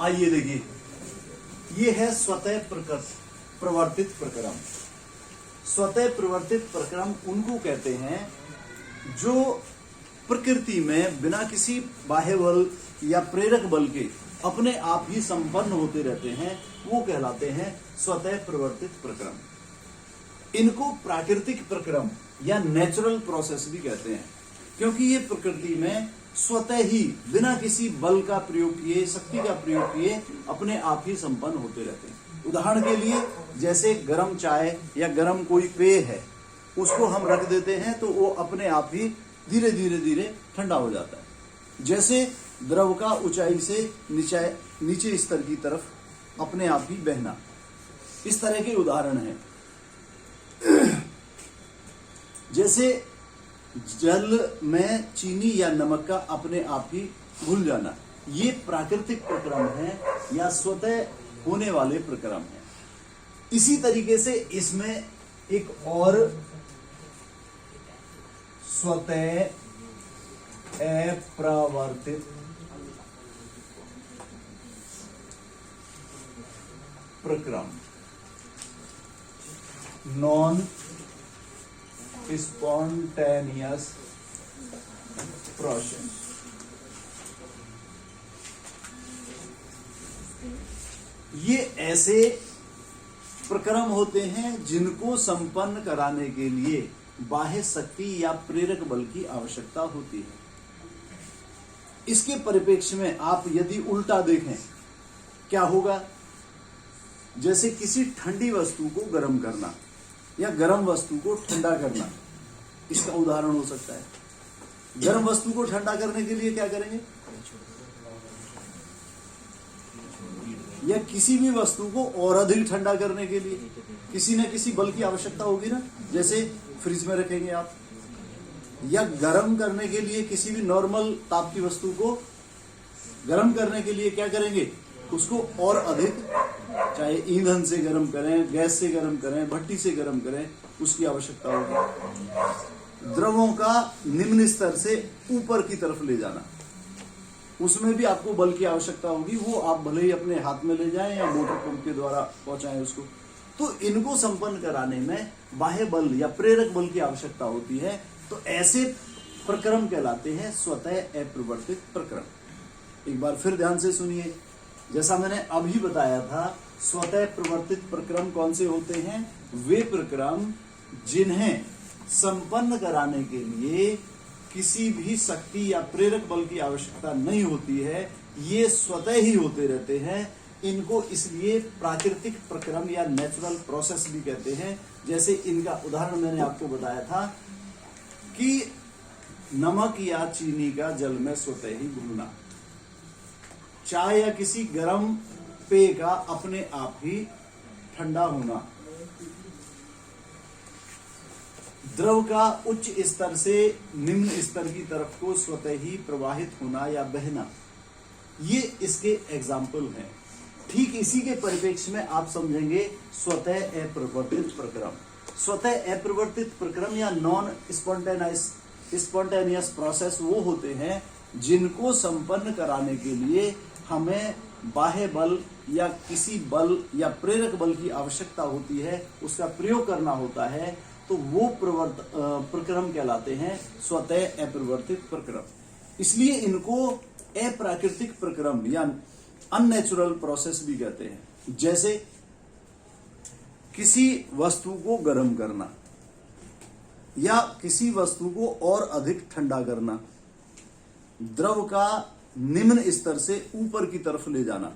आइए देखिए, ये है स्वतः प्रवर्तित प्रक्रम। स्वतः प्रवर्तित प्रक्रम उनको कहते हैं जो प्रकृति में बिना किसी बाह्य बल या प्रेरक बल के अपने आप ही संपन्न होते रहते हैं, वो कहलाते हैं स्वतः प्रवर्तित प्रक्रम। इनको प्राकृतिक प्रक्रम या नेचुरल प्रोसेस भी कहते हैं, क्योंकि ये प्रकृति में स्वतः ही बिना किसी बल का प्रयोग किए, शक्ति का प्रयोग किए अपने आप ही संपन्न होते रहते हैं। उदाहरण के लिए जैसे गर्म चाय या गर्म कोई पेय है, उसको हम रख देते हैं तो वो अपने आप ही धीरे धीरे धीरे ठंडा हो जाता है। जैसे द्रव का ऊंचाई से नीचे स्तर की तरफ अपने आप ही बहना, इस तरह के उदाहरण हैं। जैसे जल में चीनी या नमक का अपने आप ही घुल जाना, ये प्राकृतिक प्रक्रम है या स्वतः होने वाले प्रक्रम है। इसी तरीके से इसमें एक और स्वतः अप्रवर्तित प्रक्रम, नॉन स्पॉन्टेनियस प्रोसेस। ये ऐसे प्रक्रम होते हैं जिनको संपन्न कराने के लिए बाह्य शक्ति या प्रेरक बल की आवश्यकता होती है। इसके परिप्रेक्ष्य में आप यदि उल्टा देखें, क्या होगा? जैसे किसी ठंडी वस्तु को गर्म करना या गर्म वस्तु को ठंडा करना, इसका उदाहरण हो सकता है। गर्म वस्तु को ठंडा करने के लिए क्या करेंगे? या किसी भी वस्तु को और अधिक ठंडा करने के लिए किसी न किसी बल की आवश्यकता होगी ना। जैसे फ्रिज में रखेंगे आप, या गर्म करने के लिए किसी भी नॉर्मल ताप की वस्तु को गर्म करने के लिए क्या करेंगे? उसको और अधिक, चाहे ईंधन से गर्म करें, गैस से गर्म करें, भट्टी से गर्म करें, उसकी आवश्यकता होगी। द्रवों का निम्न स्तर से ऊपर की तरफ ले जाना, उसमें भी आपको बल की आवश्यकता होगी। वो आप भले ही अपने हाथ में ले जाएं या मोटर पंप के द्वारा पहुंचाएं उसको। तो इनको संपन्न कराने में बाह्य बल या प्रेरक बल की आवश्यकता होती है। तो ऐसे प्रक्रम कहलाते हैं स्वतः अप्रवर्तित प्रक्रम। एक बार फिर ध्यान से सुनिए, जैसा मैंने अभी बताया था, स्वतः प्रवर्तित प्रक्रम कौन से होते हैं? वे प्रक्रम जिन्हें संपन्न कराने के लिए किसी भी शक्ति या प्रेरक बल की आवश्यकता नहीं होती है, ये स्वतः ही होते रहते हैं। इनको इसलिए प्राकृतिक प्रक्रम या नेचुरल प्रोसेस भी कहते हैं। जैसे इनका उदाहरण मैंने आपको बताया था कि नमक या चीनी का जल में स्वतः ही घुलना, चाय या किसी गर्म पेय का अपने आप ही ठंडा होना, द्रव का उच्च स्तर से निम्न स्तर की तरफ को स्वतः ही प्रवाहित होना या बहना, ये इसके एग्जाम्पल हैं। ठीक इसी के परिप्रेक्ष्य में आप समझेंगे स्वतः अप्रवर्तित प्रक्रम। स्वतः अप्रवर्तित प्रक्रम या नॉन स्पॉन्टेनियस प्रोसेस वो होते हैं जिनको संपन्न कराने के लिए हमें बाह्य बल या किसी बल या प्रेरक बल की आवश्यकता होती है, उसका प्रयोग करना होता है। तो वो प्रक्रम कहलाते हैं स्वतः अप्रवर्तित प्रक्रम। इसलिए इनको अप्राकृतिक प्रक्रम या अननेचुरल प्रोसेस भी कहते हैं। जैसे किसी वस्तु को गर्म करना या किसी वस्तु को और अधिक ठंडा करना, द्रव का निम्न स्तर से ऊपर की तरफ ले जाना,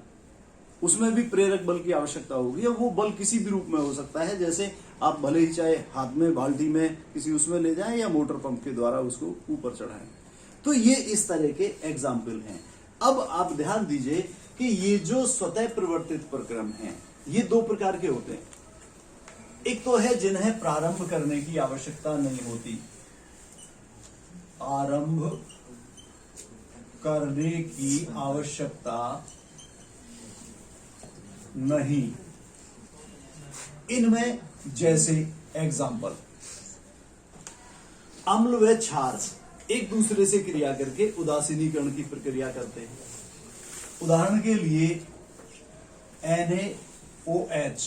उसमें भी प्रेरक बल की आवश्यकता होगी। वो बल किसी भी रूप में हो सकता है। जैसे आप भले ही चाहे हाथ में, बाल्टी में, किसी उसमें ले जाएं या मोटर पंप के द्वारा उसको ऊपर चढ़ाएं। तो ये इस तरह के एग्जाम्पल हैं। अब आप ध्यान दीजिए कि ये जो स्वतः प्रवर्तित प्रक्रम हैं, ये दो प्रकार के होते हैं। एक तो है जिन्हें प्रारंभ करने की आवश्यकता नहीं होती, आरंभ करने की आवश्यकता नहीं। इनमें जैसे एग्जाम्पल, अम्ल व क्षार एक दूसरे से क्रिया करके उदासीनीकरण की प्रक्रिया करते हैं। उदाहरण के लिए NaOH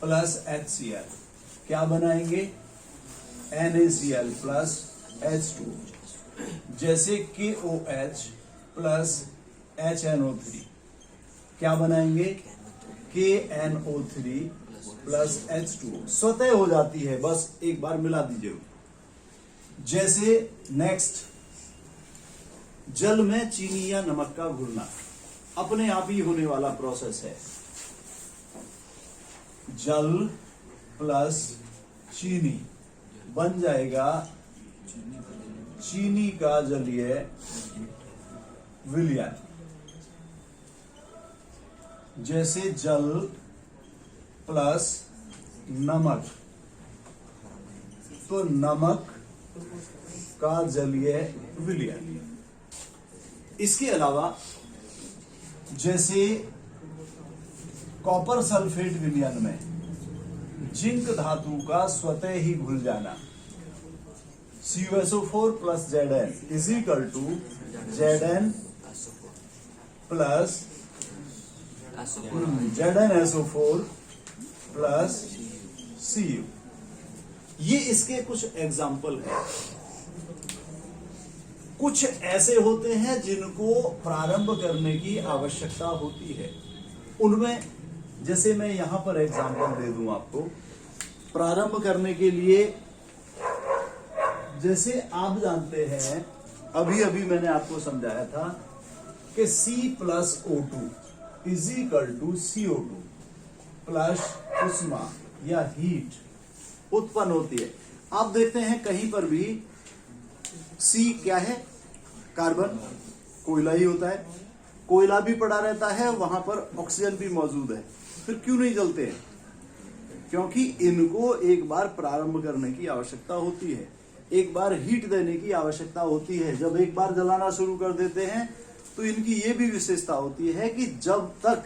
प्लस HCl क्या बनाएंगे? NaCl plus H2। जैसे KOH प्लस HNO3 क्या बनाएंगे? KNO3 plus H2O। स्वतः हो जाती है, बस एक बार मिला दीजिए। जैसे नेक्स्ट, जल में चीनी या नमक का घुलना अपने आप ही होने वाला प्रोसेस है। जल प्लस चीनी बन जाएगा चीनी का जलीय विलयन। जैसे जल प्लस नमक, तो नमक का जलीय विलयन। इसके अलावा जैसे कॉपर सल्फेट विलयन में जिंक धातु का स्वतः ही घुल जाना, CuSO4 plus Zn is equal to Zn plus ZnSO4 plus Cu। ये इसके कुछ एग्जाम्पल हैं। कुछ ऐसे होते हैं जिनको प्रारंभ करने की आवश्यकता होती है। उनमें जैसे मैं यहां पर एग्जाम्पल दे दूं आपको, प्रारंभ करने के लिए जैसे आप जानते हैं, अभी अभी मैंने आपको समझाया था कि C plus O2 is equal to CO2 plus उष्मा या हीट उत्पन्न होती है। आप देखते हैं कहीं पर भी C क्या है? कार्बन, कोयला ही होता है। कोयला भी पड़ा रहता है, वहां पर ऑक्सीजन भी मौजूद है, फिर क्यों नहीं जलते हैं? क्योंकि इनको एक बार प्रारंभ करने की आवश्यकता होती है, एक बार हीट देने की आवश्यकता होती है। जब एक बार जलाना शुरू कर देते हैं तो इनकी ये भी विशेषता होती है कि जब तक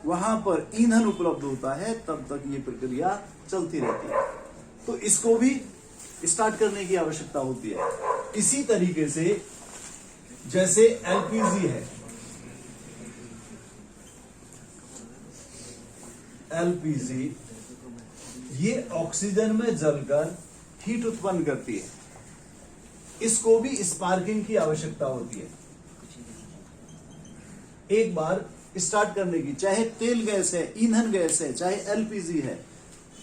वहां पर ईंधन उपलब्ध होता है तब तक ये प्रक्रिया चलती रहती है, तो इसको भी स्टार्ट करने की आवश्यकता होती है। इसी तरीके से जैसे LPG है, LPG ये ऑक्सीजन में जलकर हीट उत्पन्न करती है, इसको भी स्पार्किंग की आवश्यकता होती है। एक बार स्टार्ट करने की, चाहे तेल गैस है, ईंधन गैस है, चाहे LPG है,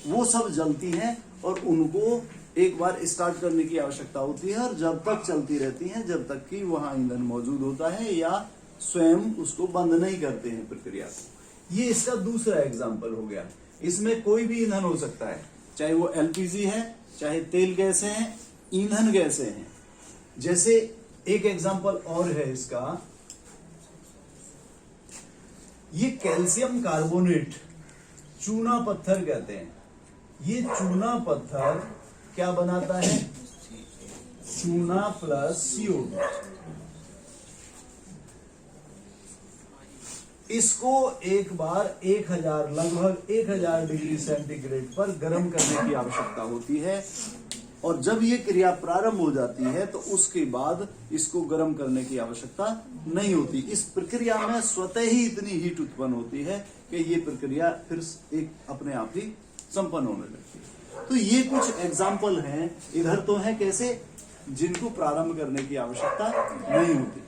वो सब जलती हैं और उनको एक बार स्टार्ट करने की आवश्यकता होती है, और जब तक चलती रहती हैं जब तक कि वहां ईंधन मौजूद होता है या स्वयं उसको बंद नहीं करते हैं प्रक्रिया को। ये इसका दूसरा एग्जाम्पल हो गया। इसमें कोई भी ईंधन हो सकता है, चाहे वो LPG है, चाहे तेल गैस है, ईंधन गैसें हैं। जैसे एक एग्जाम्पल और है इसका, ये कैल्शियम कार्बोनेट चूना पत्थर कहते हैं। ये चूना पत्थर क्या बनाता है? चूना प्लस CO2। इसको एक बार 1000 लगभग 1000 डिग्री सेंटीग्रेड पर गर्म करने की आवश्यकता होती है, और जब ये क्रिया प्रारंभ हो जाती है तो उसके बाद इसको गर्म करने की आवश्यकता नहीं होती। इस प्रक्रिया में स्वतः ही इतनी हीट उत्पन्न होती है कि ये प्रक्रिया फिर एक अपने आप ही संपन्न होने लगती है। तो ये कुछ एग्जाम्पल हैं। इधर तो है कैसे, जिनको प्रारंभ करने की आवश्यकता नहीं होती,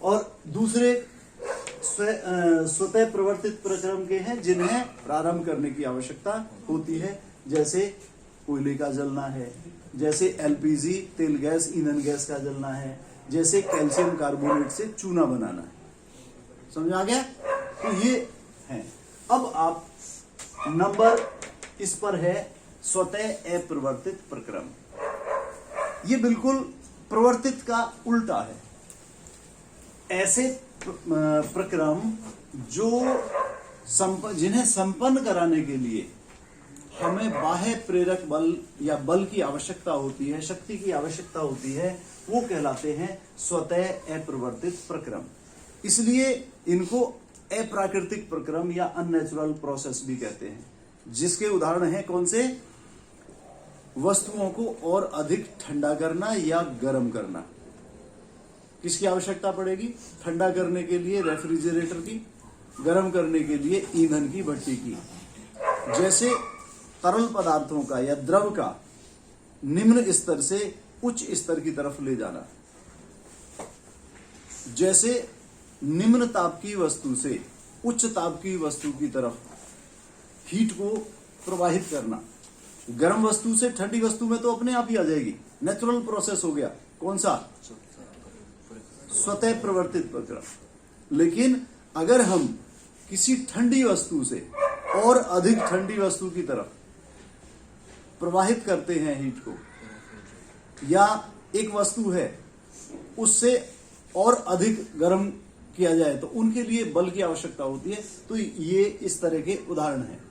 और दूसरे स्वतः प्रवर्तित प्रक्रम के हैं जिन्हें प्रारंभ करने की आवश्यकता होती है। जैसे कोयले का जलना है, जैसे LPG तेल गैस ईंधन गैस का जलना है, जैसे कैल्शियम कार्बोनेट से चूना बनाना है। समझ आ गया? तो ये है। अब आप नंबर इस पर है स्वतः अप्रवर्तित प्रक्रम। ये बिल्कुल प्रवर्तित का उल्टा है। ऐसे प्रक्रम जो जिन्हें संपन्न कराने के लिए हमें बाह्य प्रेरक बल या बल की आवश्यकता होती है, शक्ति की आवश्यकता होती है, वो कहलाते हैं स्वतः अप्रवर्तित प्रक्रम। इसलिए इनको अप्राकृतिक प्रक्रम या अननेचुरल प्रोसेस भी कहते हैं, जिसके उदाहरण हैं कौन से? वस्तुओं को और अधिक ठंडा करना या गर्म करना। किसकी आवश्यकता पड़ेगी? ठंडा करने के लिए रेफ्रिजरेटर की, गर्म करने के लिए ईंधन की भट्टी की। जैसे तरल पदार्थों का या द्रव का निम्न स्तर से उच्च स्तर की तरफ ले जाना, जैसे निम्न ताप की वस्तु से उच्च ताप की वस्तु की तरफ हीट को प्रवाहित करना। गर्म वस्तु से ठंडी वस्तु में तो अपने आप ही आ जाएगी, नेचुरल प्रोसेस हो गया। कौन सा? स्वतः प्रवर्तित प्रक्रिया। लेकिन अगर हम किसी ठंडी वस्तु से और अधिक ठंडी वस्तु की तरफ प्रवाहित करते हैं हीट को, या एक वस्तु है उससे और अधिक गर्म किया जाए, तो उनके लिए बल की आवश्यकता होती है। तो ये इस तरह के उदाहरण हैं।